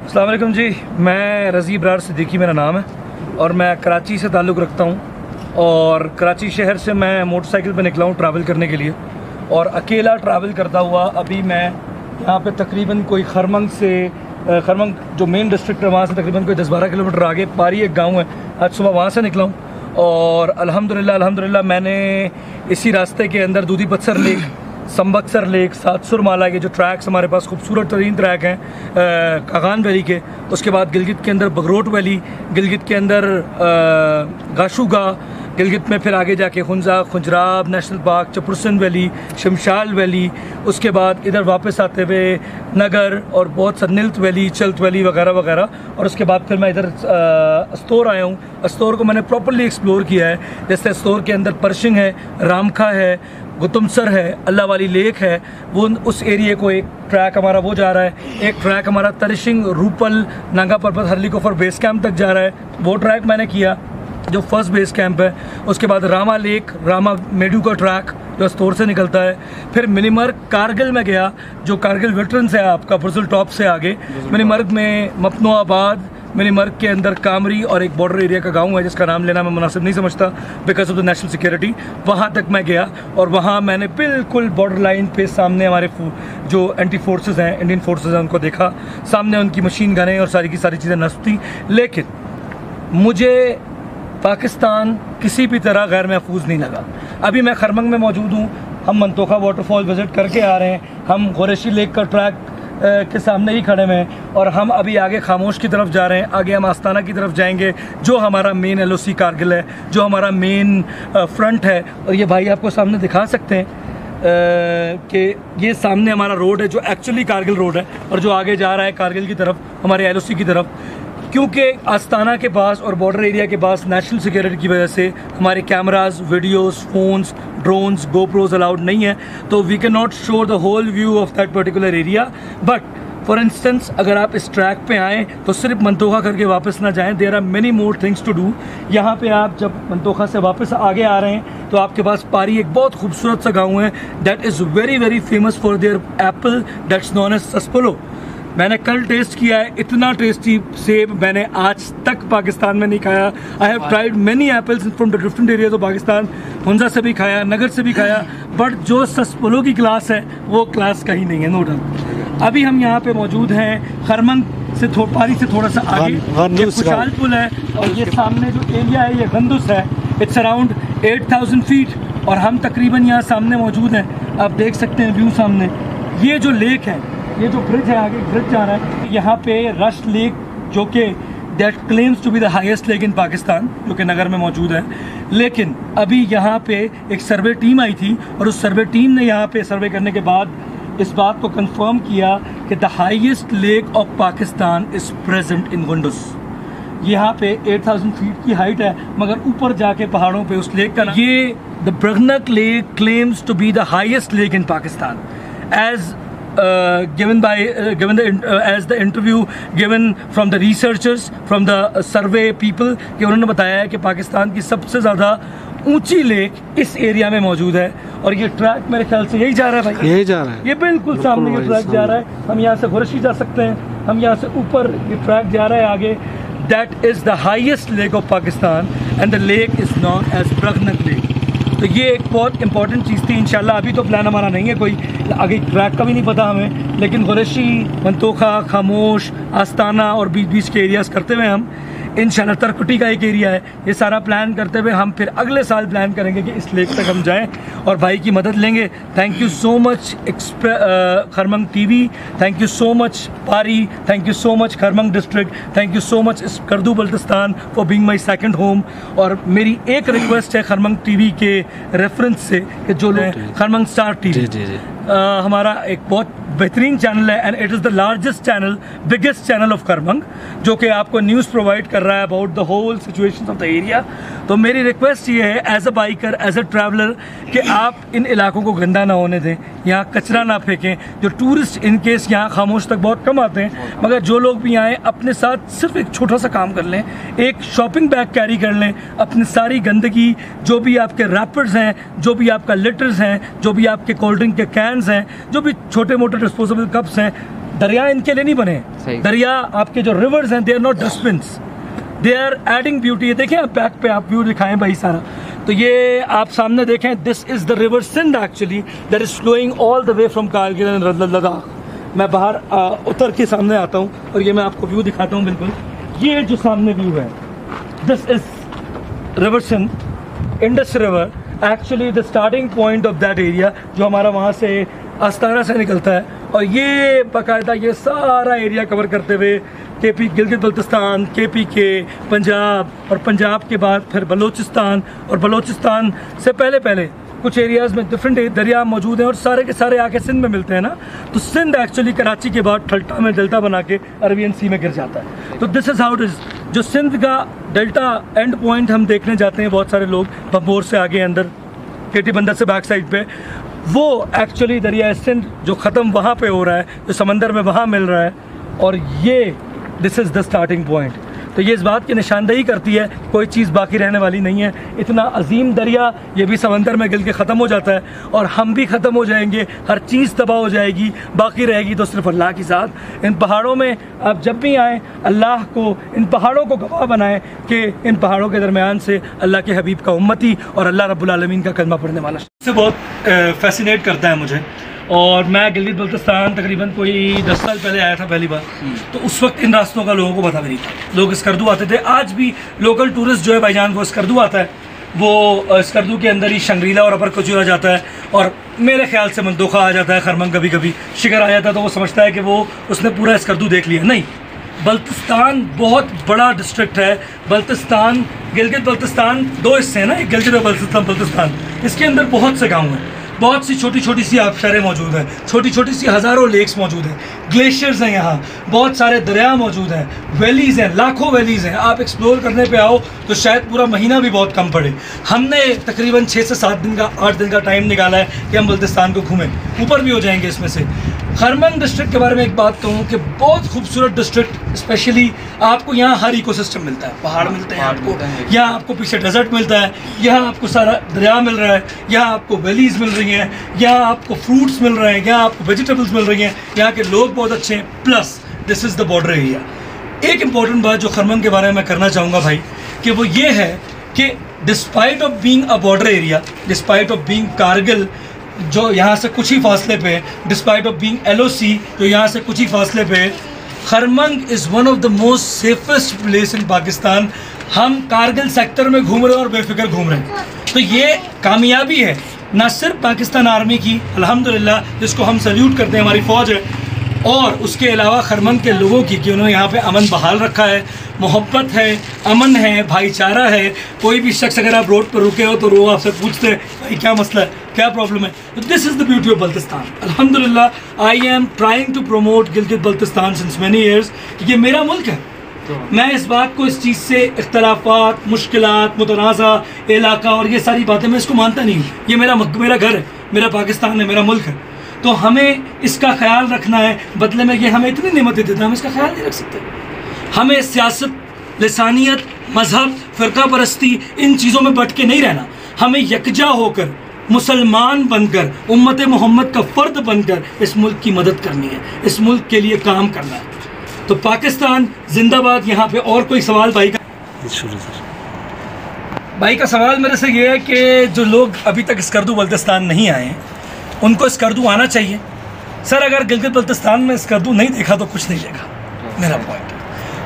अस्सलाम वालेकुम जी, मैं रज़ी इब्रार सिद्दीकी मेरा नाम है और मैं कराची से ताल्लुक़ रखता हूँ। और कराची शहर से मैं मोटरसाइकिल पे निकला हूँ ट्रैवल करने के लिए और अकेला ट्रैवल करता हुआ अभी मैं यहाँ पे तकरीबन कोई खरमंग जो मेन डिस्ट्रिक्ट है वहाँ से तकरीबन कोई 10-12 किलोमीटर आगे पारी एक गाँव है। आज सुबह वहाँ से निकला हूँ और अल्हम्दुलिल्लाह मैंने इसी रास्ते के अंदर दूधी पत्थर लेक, संबक्सर लेक, सातसुर माला के जो ट्रैक्स हमारे पास खूबसूरत तरीन ट्रैक हैं कागान वैली के, उसके बाद गिलगित के अंदर बगरोट वैली, गिलगित के अंदर गाशुगा, गिलगित में फिर आगे जाके खुंजा, Khunjerab national park, Chapursan valley, Shimshal valley, उसके बाद इधर वापस आते हुए नगर और बहुत सा नीलत वैली, चल्त वैली वगैरह वगैरह। और उसके बाद फिर मैं इधर अस्तोर आया हूँ। अस्तोर को मैंने प्रॉपर्ली एक्सप्लोर किया है। जैसे अस्तोर के अंदर परशिंग है, रामखा है, गुतमसर है, अल्लाह वाली लेक है, वो उस एरिए को एक ट्रैक हमारा वो जा रहा है। एक ट्रैक हमारा तरिशिंग, रूपल, नांगा पर्वत, हरली कोफर बेस कैंप तक जा रहा है। वो ट्रैक मैंने किया जो फर्स्ट बेस कैंप है। उसके बाद रामा लेक, रामा मेडू का ट्रैक जो अस्तोर से निकलता है। फिर मिनीमर्ग कारगिल में गया जो कारगिल वेटरन्स है आपका पुरसुल टॉप से आगे। मिनीमर्ग में मपनोआबाद, मिनीमर्ग के अंदर कामरी और एक बॉर्डर एरिया का गांव है जिसका नाम लेना मैं मुनासिब नहीं समझता because of the national security. वहाँ तक मैं गया और वहाँ मैंने बिल्कुल बॉर्डर लाइन पे सामने हमारे जो एंटी फोर्सेस हैं, इंडियन फोर्सेस हैं, उनको देखा। सामने उनकी मशीन गनें और सारी की सारी चीज़ें नस्ब थी। लेकिन मुझे पाकिस्तान किसी भी तरह गैर महफूज नहीं लगा। अभी मैं खरमंग में मौजूद हूँ। हम मंतोखा वाटरफॉल विज़िट करके आ रहे हैं। हम कुरैशी लेक का ट्रैक के सामने ही खड़े हैं और हम अभी आगे खामोश की तरफ जा रहे हैं। आगे हम आस्ताना की तरफ जाएंगे जो हमारा मेन LOC कारगिल है, जो हमारा मेन फ्रंट है। और ये भाई आपको सामने दिखा सकते हैं कि ये सामने हमारा रोड है जो एक्चुअली कारगिल रोड है और जो आगे जा रहा है कारगिल की तरफ, हमारे LOC की तरफ। क्योंकि आस्ताना के पास और बॉर्डर एरिया के पास नेशनल सिक्योरिटी की वजह से हमारे cameras, videos, phones, drones, GoPros allowed नहीं है, तो we can not show the whole view of that particular area. But for instance अगर आप इस ट्रैक पे आएँ तो सिर्फ मंतोखा करके वापस ना जाएं। There are many more things to do. यहाँ पे आप जब मंतोखा से वापस आगे आ रहे हैं तो आपके पास पारी एक बहुत खूबसूरत सा गाँव है that is very famous for their apple that's known as सस्पोलो। मैंने कल टेस्ट किया है, इतना टेस्टी सेब मैंने आज तक पाकिस्तान में नहीं खाया। I have tried many apples from the different areas of Pakistan. Hunza से भी खाया, नगर से भी खाया, बट जो सस्पोलो की क्लास है वो क्लास कहीं नहीं है, नो डाउट। अभी हम यहाँ पे मौजूद हैं खरमंग से पारी से थोड़ा सा आगे, ये खुशाल पुल है और ये सामने जो एरिया है ये गंदुस है। इट्स अराउंड 8000 फीट और हम तकरीबन यहाँ सामने मौजूद हैं। आप देख सकते हैं व्यू सामने। ये जो लेक है, ये जो ब्रिज है, आगे ब्रिज जा रहा है, यहाँ पे रश लेक जो कि that claims to be the highest lake in Pakistan, जो कि नगर में मौजूद है। लेकिन अभी यहाँ पे एक सर्वे टीम आई थी और उस सर्वे टीम ने यहाँ पे सर्वे करने के बाद इस बात को कंफर्म किया कि the highest lake of Pakistan is present in Gundus. यहाँ पे 8000 फीट की हाइट है, मगर ऊपर जाके पहाड़ों पे उस लेक का ये the Bragnak lake claims to be the highest lake in Pakistan as given as the interview given from the researchers, from the survey people, कि उन्होंने बताया है कि पाकिस्तान की सबसे ज़्यादा ऊंची लेक इस एरिया में मौजूद है। और ये ट्रैक मेरे ख्याल से यही जा रहा है भाई, यही जा रहा है, ये बिल्कुल सामने ये ट्रैक जा रहा है। हम यहाँ से कुरैशी जा सकते हैं, हम यहाँ से ऊपर ये ट्रैक जा रहा है आगे। That is the highest lake of Pakistan and the lake is known as Bragnak lake. तो ये एक बहुत इंपॉर्टेंट चीज़ थी। इंशाल्लाह अभी तो प्लान हमारा नहीं है कोई, आगे ट्रैक का भी नहीं पता हमें, लेकिन कुरैशी, मंतोखा, खामोश, आस्ताना और बीच बीच के एरियाज़ करते हुए हम इंशाल्लाह, तरकुटी का एक एरिया है, ये सारा प्लान करते हुए हम फिर अगले साल प्लान करेंगे कि इस लेक तक हम जाएं और भाई की मदद लेंगे। Thank you so much Kharmang TV, thank you so much Pari, thank you so much Kharmang district, thank you so much Kardu Baltistan for being my second home. और मेरी एक रिक्वेस्ट है खरमंग TV के रेफरेंस से कि जो लोग खरमंग स्टार TV हमारा एक बहुत बेहतरीन चैनल है and it is the largest channel, biggest channel of Kharmang, जो कि आपको न्यूज़ प्रोवाइड कर रहा है about the whole situation of the area. तो मेरी रिक्वेस्ट ये है as a biker, as a traveller, कि आप इन इलाकों को गंदा ना होने दें, यहाँ कचरा ना फेंकें। जो टूरिस्ट इन केस यहाँ खामोश तक बहुत कम आते हैं, मगर जो लोग भी आएँ अपने साथ सिर्फ एक छोटा सा काम कर लें, एक शॉपिंग बैग कैरी कर लें। अपनी सारी गंदगी, जो भी आपके रैपर्स हैं, जो भी आपका लिटर्स हैं, जो भी आपके कोल्ड ड्रिंक के कैंस हैं, जो भी छोटे मोटे डिस्पोजेबल कप्स हैं, दरिया इनके लिए नहीं बने, दरिया आपके जो रिवर्स हैं, they are not dustbins, they are adding beauty. देखें आप बैक पे, आप व्यू दिखाएं भाई सारा, तो ये आप सामने देखें, this is the river Sindh actually that is flowing all the way from Kargil and Ladakh. मैं बाहर उतर के सामने आता हूँ और ये मैं आपको व्यू दिखाता हूँ। बिल्कुल ये जो सामने व्यू है, this is river Sindh, Indus river actually the starting point of that area, जो हमारा वहाँ से आस्ताना से निकलता है, और ये बाकायदा ये सारा एरिया कवर करते हुए केपी, गिलगित बल्तिस्तान, KPK, पंजाब, और पंजाब के बाद फिर बलोचिस्तान, और बलोचिस्तान से पहले कुछ एरियाज़ में डिफरेंट दरिया मौजूद हैं, और सारे के सारे आके सिंध में मिलते हैं ना। तो सिंध एक्चुअली कराची के बाद ठल्टा में डेल्टा बना के अरबियन सी में गिर जाता है। तो this is how it is. जो सिंध का डेल्टा एंड पॉइंट हम देखने जाते हैं बहुत सारे लोग, बम्बोर से आगे अंदर, केटी बंदर से बैक साइड पे, वो एक्चुअली दरिया सिंध जो ख़त्म वहाँ पे हो रहा है, जो समंदर में वहाँ मिल रहा है, और ये this is the starting point. तो ये इस बात की निशानदेही करती है कोई चीज़ बाकी रहने वाली नहीं है। इतना अजीम दरिया ये भी समंदर में गिल के ख़त्म हो जाता है, और हम भी ख़त्म हो जाएंगे, हर चीज़ तबाह हो जाएगी, बाकी रहेगी तो सिर्फ अल्लाह की ज़ात। इन पहाड़ों में आप जब भी आएँ, अल्लाह को, इन पहाड़ों को गवाह बनाएं कि इन पहाड़ों के दरमियान से अल्लाह के हबीब का उम्मती और अल्लाह रब्बुल आलमीन का कलमा पढ़ने वाला से बहुत फैसिनेट करता है मुझे। और मैं गिलगित बल्तिस्तान तकरीबन कोई 10 साल पहले आया था पहली बार, तो उस वक्त इन रास्तों का लोगों को पता भी नहीं था। लोग स्कर्दू आते थे, आज भी लोकल टूरिस्ट जो है भाईजान वो स्कर्दू आता है, वो स्कर्दू के अंदर ही शंग्रीला और अपर कचूरा जाता है, और मेरे ख्याल से मंदोखा आ जाता है, खरमंग कभी कभी शिकर आ जाता है, तो वो समझता है कि वो उसने पूरा स्कर्दू देख लिया। नहीं, बल्तिस्तान बहुत बड़ा डिस्ट्रिक्ट है। बल्तिस्तान, गिलगित बल्तिस्तान 2 हिस्से हैं ना, एक गिलगित और बल्तिस्तान। इसके अंदर बहुत से गाँव हैं, बहुत सी छोटी छोटी सी आबशारें मौजूद हैं, छोटी छोटी सी हज़ारों लेक्स मौजूद हैं, ग्लेशियर्स हैं, यहाँ बहुत सारे दरिया मौजूद हैं, वैलीज़ हैं, लाखों वैलीज़ हैं। आप एक्सप्लोर करने पे आओ तो शायद पूरा महीना भी बहुत कम पड़े। हमने तकरीबन 6 से 7 दिन का, 8 दिन का टाइम निकाला है कि हम बल्तिस्तान को घूमें, ऊपर भी हो जाएंगे इसमें से। खरमंग डिस्ट्रिक्ट के बारे में एक बात कहूँ कि बहुत खूबसूरत डिस्ट्रिक्ट, स्पेशली आपको यहाँ हर इकोसिस्टम मिलता है, पहाड़ मिलते हैं आपको, यहाँ आपको पीछे डेजर्ट मिलता है, यहाँ आपको सारा दरिया मिल रहा है, यहाँ आपको वैलीज़ मिल रही हैं, यहाँ आपको फ्रूट्स मिल रहे हैं, यहाँ आपको वेजिटेबल्स मिल रही हैं, यहाँ के लोग बहुत अच्छे हैं, plus this is the border area. एक इम्पॉर्टेंट बात जो खरमंग के बारे में मैं करना चाहूँगा भाई, कि वो ये है कि despite of being a border area, despite of being Kargil जो यहाँ से कुछ ही फासले पे, डिस्पाइट ऑफ बीइंग LOC जो यहाँ से कुछ ही फासले पे, Kharmang is one of the most safest place in Pakistan. हम कारगिल सेक्टर में घूम रहे हैं और बेफिक्र घूम रहे हैं, तो ये कामयाबी है ना सिर्फ पाकिस्तान आर्मी की, अल्हम्दुलिल्लाह, जिसको हम सल्यूट करते हैं, हमारी फ़ौज है, और उसके अलावा खरमंग के लोगों की, कि उन्होंने यहाँ पे अमन बहाल रखा है, मोहब्बत है, अमन है, भाईचारा है। कोई भी शख्स अगर आप रोड पर रुके हो तो वो आपसे पूछते हैं भाई क्या मसला है, क्या प्रॉब्लम है। तो this is the beauty of Baltistan. अल्हम्दुलिल्लाह I am trying to promote Gilgit Baltistan since many years. ये मेरा मुल्क है, मैं इस बात को, इस चीज़ से इख्तलाफात, मुश्किलात, मुतनाज़ा इलाका और ये सारी बातें मैं इसको मानता नहीं हूँ। ये मेरा घर है, मेरा पाकिस्तान है, मेरा मुल्क है, तो हमें इसका ख्याल रखना है। बदले में ये हमें इतनी नेमतें देता है, हम इसका ख्याल नहीं रख सकते। हमें सियासत, लसानियत, मज़हब, फ़िरका परस्ती, इन चीज़ों में बट के नहीं रहना। हमें यकजा होकर, मुसलमान बनकर, उम्मत मोहम्मद का फ़र्द बनकर इस मुल्क की मदद करनी है, इस मुल्क के लिए काम करना है। तो पाकिस्तान जिंदाबाद। यहाँ पे और कोई सवाल भाई का? भाई का सवाल मेरे से ये है कि जो लोग अभी तक स्कर्दू बल्तिस्तान नहीं आए उनको स्कर्दू आना चाहिए। सर अगर गिलगित बल्तिस्तान में स्कर्दू नहीं देखा तो कुछ नहीं देखा, मेरा पॉइंट है।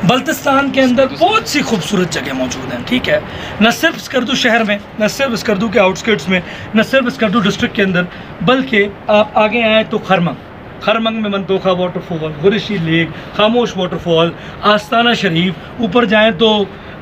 बल्तिस्तान के अंदर बहुत सी खूबसूरत जगह मौजूद हैं, ठीक है, न सिर्फ स्कर्दू शहर में, न सिर्फ स्कर्दू के आउटस्कर्ट्स में, न सिर्फ स्कर्दू डिस्ट्रिक्ट के अंदर, बल्कि आप आगे आएँ तो खरमंग में मंतोखा वाटरफॉल, गुरिशी लेक, खामोश वाटरफॉल, आस्ताना शरीफ, ऊपर जाएँ तो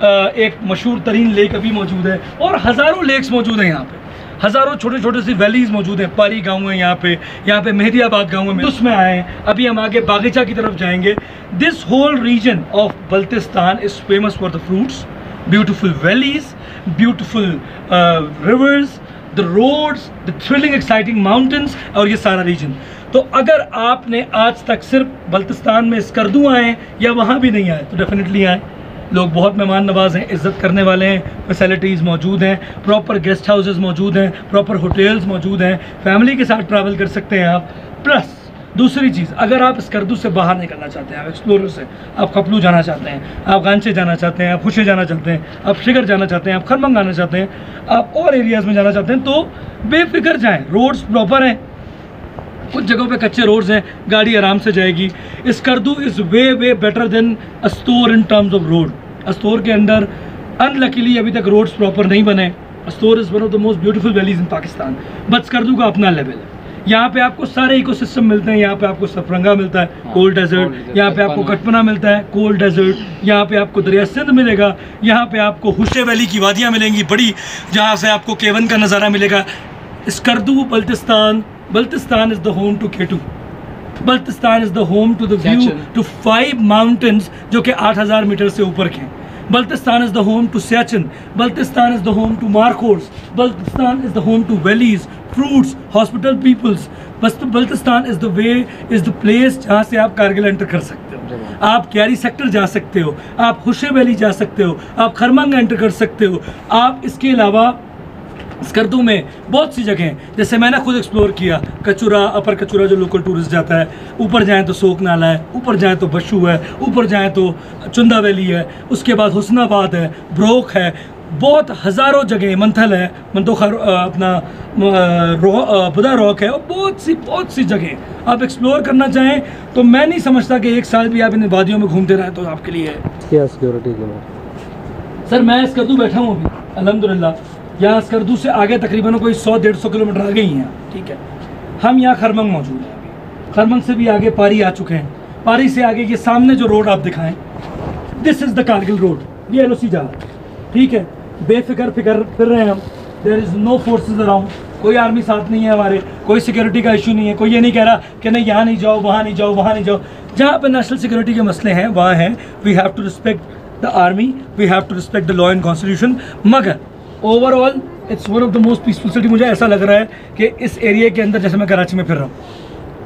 एक मशहूर तरीन लेक अभी मौजूद है, और हज़ारों लेक्स मौजूद हैं यहाँ पे, हज़ारों छोटे छोटे सी वैलीज़ मौजूद हैं। पारी गाँव है यहाँ पे मेहदियाबाद गाँव में, उसमें आए। अभी हम आगे बागीचा की तरफ जाएंगे। This whole region of Baltistan is famous for the fruits, beautiful valleys, beautiful rivers, the roads, the thrilling exciting mountains, और ये सारा रीजन। तो अगर आपने आज तक सिर्फ बल्तिस्तान में स्कर्दू आए या वहाँ भी नहीं आए तो डेफिनेटली आए। लोग बहुत मेहमान नवाज हैं, इज़्ज़त करने वाले हैं, फैसिलिटीज़ मौजूद हैं, प्रॉपर गेस्ट हाउसेस मौजूद हैं, प्रॉपर होटल्स मौजूद हैं, फैमिली के साथ ट्रैवल कर सकते हैं आप। प्लस दूसरी चीज़, अगर आप स्कर्दू से बाहर निकलना चाहते हैं, आप एक्सप्लोरर से, आप खपलू जाना चाहते हैं, आप गांचे जाना चाहते हैं, आप खुशे जाना चाहते हैं, आप शिगर जाना चाहते हैं, आप खरमंग आना चाहते हैं, आप और एरियाज़ में जाना चाहते हैं, तो बेफिक्र जाएँ। रोड्स प्रॉपर हैं, कुछ जगहों पे कच्चे रोड्स हैं, गाड़ी आराम से जाएगी। Skardu is way better than Astore in terms of road. Astore के अंदर अनलकीली अभी तक रोड्स प्रॉपर नहीं बने। Astore is one of the most beautiful valleys in Pakistan, but Skardu का अपना लेवल है। यहाँ पे आपको सारे इकोसिस्टम मिलते हैं। यहाँ पे आपको सफरंगा मिलता है, कोल्ड डेजर्ट। यहाँ पे आपको कटपना मिलता है, कोल्ड डेजर्ट। यहाँ पे आपको दरिया सिंध मिलेगा। यहाँ पे आपको हुशे वैली की वादियाँ मिलेंगी बड़ी, जहाँ से आपको केवन का नज़ारा मिलेगा। Skardu Baltistan is the home to K2। Baltistan is the home to the view to 5 mountains जो कि 8000 मीटर से ऊपर के हैं। Baltistan is the home to Siachen. Baltistan is the home to Markhors. Baltistan is the home to valleys, fruits, hospital peoples. Baltistan is the place जहाँ से आप Kargil enter कर सकते हो, आप क्यारी सेक्टर जा सकते हो, आप हुशे वैली जा सकते हो, आप खरमंग एंटर कर सकते हो। आप इसके अलावा स्कर्दू में बहुत सी जगह हैं, जैसे मैंने खुद एक्सप्लोर किया, कचूरा, अपर कचूरा जो लोकल टूरिस्ट जाता है, ऊपर जाएं तो सोक नाला है, ऊपर जाएं तो बशू है, ऊपर जाएं तो चुंदा वैली है, उसके बाद हुस्नाबाद है, ब्रोक है, बहुत हज़ारों जगह, मंथल है, मंतोखा अपना बुदा रॉक है, और बहुत सी जगह आप एक्सप्लोर करना चाहें तो मैं नहीं समझता कि 1 साल भी आप इन वादियों में घूमते रहें तो आपके लिए क्या सिक्योरिटी के। सर मैं स्कर्दू बैठा हूँ अभी अल्हम्दुलिल्लाह। यहाँ स्कर्दू से आगे तकरीबन कोई 100-150 किलोमीटर आगे ही हैं, ठीक है। हम यहाँ खरमंग मौजूद हैं अभी, खरमंग से भी आगे पारी आ चुके हैं। पारी से आगे ये सामने जो रोड आप दिखाएं, this is the Kargil road. ये LOC जा रहा है, ठीक है। बेफिक्र फिर रहे हैं हम। There is no forces around, कोई आर्मी साथ नहीं है हमारे, कोई सिक्योरिटी का इशू नहीं है। कोई ये नहीं कह रहा कि नहीं यहाँ नहीं जाओ, वहाँ नहीं जाओ, वहाँ नहीं जाओ। जहाँ पर नेशनल सिक्योरिटी के मसले हैं वहाँ हैं। We have to respect the army, we have to respect the law and constitution. मगर overall it's one of the most peaceful city. मुझे ऐसा लग रहा है कि इस एरिया के अंदर जैसे मैं कराची में फिर रहा हूँ,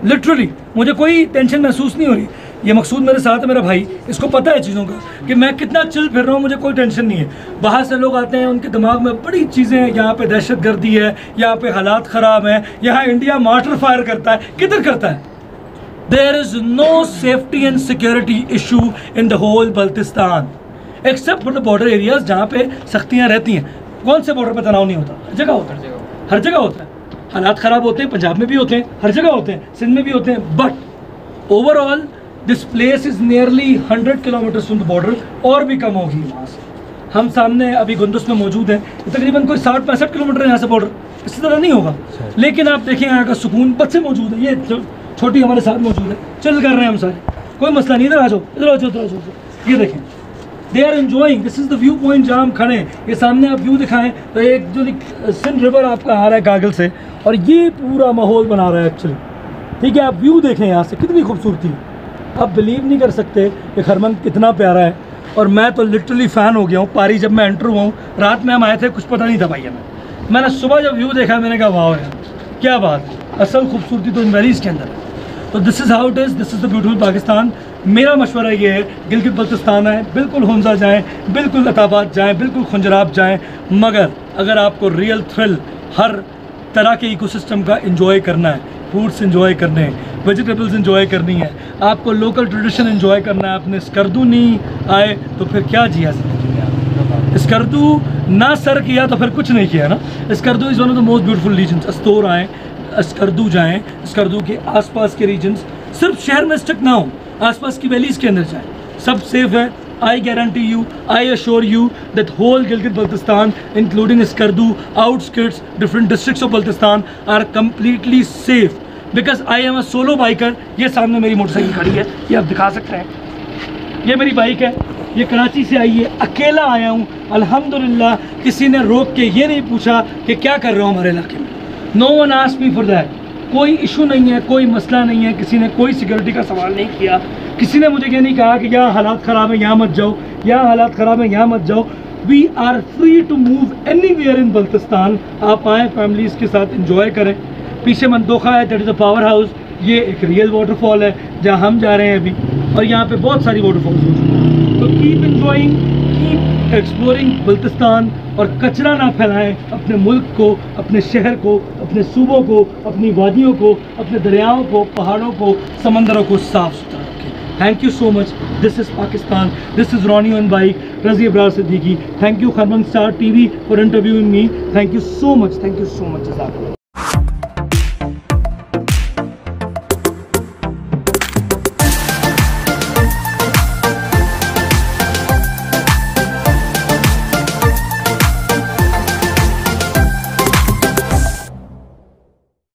लिटरली मुझे कोई टेंशन महसूस नहीं हो रही। ये मकसूद मेरे साथ है, मेरा भाई, इसको पता है चीज़ों का कि मैं कितना चिल फिर रहा हूँ, मुझे कोई टेंशन नहीं है। बाहर से लोग आते हैं, उनके दिमाग में बड़ी चीज़ें हैं, यहाँ पे दहशत गर्दी है, यहाँ पे हालात ख़राब हैं, यहाँ इंडिया मार्टर फायर करता है। किधर करता है? There is no safety and security issue in the whole Baltistan except for the border areas जहाँ पे सख्तियाँ रहती हैं। कौन से बॉर्डर पे तनाव नहीं होता? हर जगह होता है, हर जगह होता है। हालात ख़राब होते हैं, पंजाब में भी होते हैं, हर जगह होते हैं, सिंध में भी होते हैं। But overall this place is nearly 100 kilometres from the border, और भी कम होगी वहाँ से। हम सामने अभी गुंदुस में मौजूद हैं, तकरीबन कोई 60-65 किलोमीटर है यहाँ से बॉर्डर। इसी तरह नहीं होगा, लेकिन आप देखें यहाँ का सुकून। बच्चे मौजूद है, ये छोटी हमारे साथ मौजूद है, चल कर रहे हैं हम सारे, कोई मसला नहीं। इधर आ जाओ, इधर आ जाओ, इधर आ जाओ। ये देखें, they are enjoying. This is the view point जहाँ हम खड़े हैं। ये सामने आप व्यू दिखाएं तो एक जो सिंध रिवर आपका आ रहा है कागल से, और ये पूरा माहौल बना रहा है एक्चुअली, ठीक है। आप व्यू देखें यहाँ से, कितनी खूबसूरती है। आप बिलीव नहीं कर सकते कि खरमंग कितना प्यारा है। और मैं तो लिटरली फ़ैन हो गया हूँ। पारी जब मैं एंटर हुआ हूँ, रात में हम आए थे, कुछ पता नहीं था भाई हमें। मैंने सुबह जब व्यू देखा, मैंने कहा वाह यार क्या बात है, असल खूबसूरती तो इन वैलीज़ के अंदर है। तो this is how it is, this is the beautiful Pakistan. मेरा मशवरा ये है, गिलगित बल्तिस्तान आएँ, बिल्कुल हुंजा जाएँ, बिल्कुल अताबाद जाएँ, बिल्कुल खुंजराब जाएँ। मगर अगर आपको रियल थ्रिल हर तरह के इकोसिस्टम का इंजॉय करना है, फूड्स इंजॉय करने हैं, वेजिटेबल्स इंजॉय करनी है, आपको लोकल ट्रेडिशन इंजॉय करना है, आपने स्कर्दू नहीं आए तो फिर क्या जिया ज़िंदगी में। स्कर्दू ना सर किया तो फिर कुछ नहीं किया ना। Skardu is one of the most beautiful regions. Astore आएँ, स्कर्दू जाएँ, स्कर्दू के आसपास के रीजन्स, सिर्फ शहर में स्टक ना हो, आसपास की वैलीज़ के अंदर जाएँ, सब सेफ है। I guarantee you, I assure you that whole Gilgit-Baltistan, including Skardu, outskirts, different districts of Baltistan are completely safe because I am a solo biker। ये सामने मेरी मोटरसाइकिल खड़ी है, ये आप दिखा सकते हैं, ये मेरी बाइक है, ये कराची से आई है, अकेला आया हूँ अल्हम्दुलिल्लाह। किसी ने रोक के ये नहीं पूछा कि क्या कर रहे हो हमारे इलाके में। No one asked me for that। कोई इशू नहीं है, कोई मसला नहीं है, किसी ने कोई सिक्योरिटी का सवाल नहीं किया, किसी ने मुझे ये नहीं कहा कि यहाँ हालात ख़राब है यहाँ मत जाओ, यहाँ हालात ख़राब है यहाँ मत जाओ। We are free to move anywhere in Baltistan. आप आएँ, फैमिलीज़ के साथ इंजॉय करें। पीछे मंदोखा है, that is a power house. ये एक रियल वाटरफॉल है जहाँ हम जा रहे हैं अभी, और यहाँ पे बहुत सारी वाटरफॉल्स हैं। तो keep enjoying, keep exploring Baltistan, और कचरा ना फैलाएं अपने मुल्क को, अपने शहर को, अपने सूबों को, अपनी वादियों को, अपने दरियाओं को, पहाड़ों को, समंदरों को साफ सुथरा रखें। Thank you so much. This is Pakistan, this is Ronnie on bike, Razi Abrar Siddiqui. Thank you Kharman star TV for interviewing me. Thank you so much, thank you so much.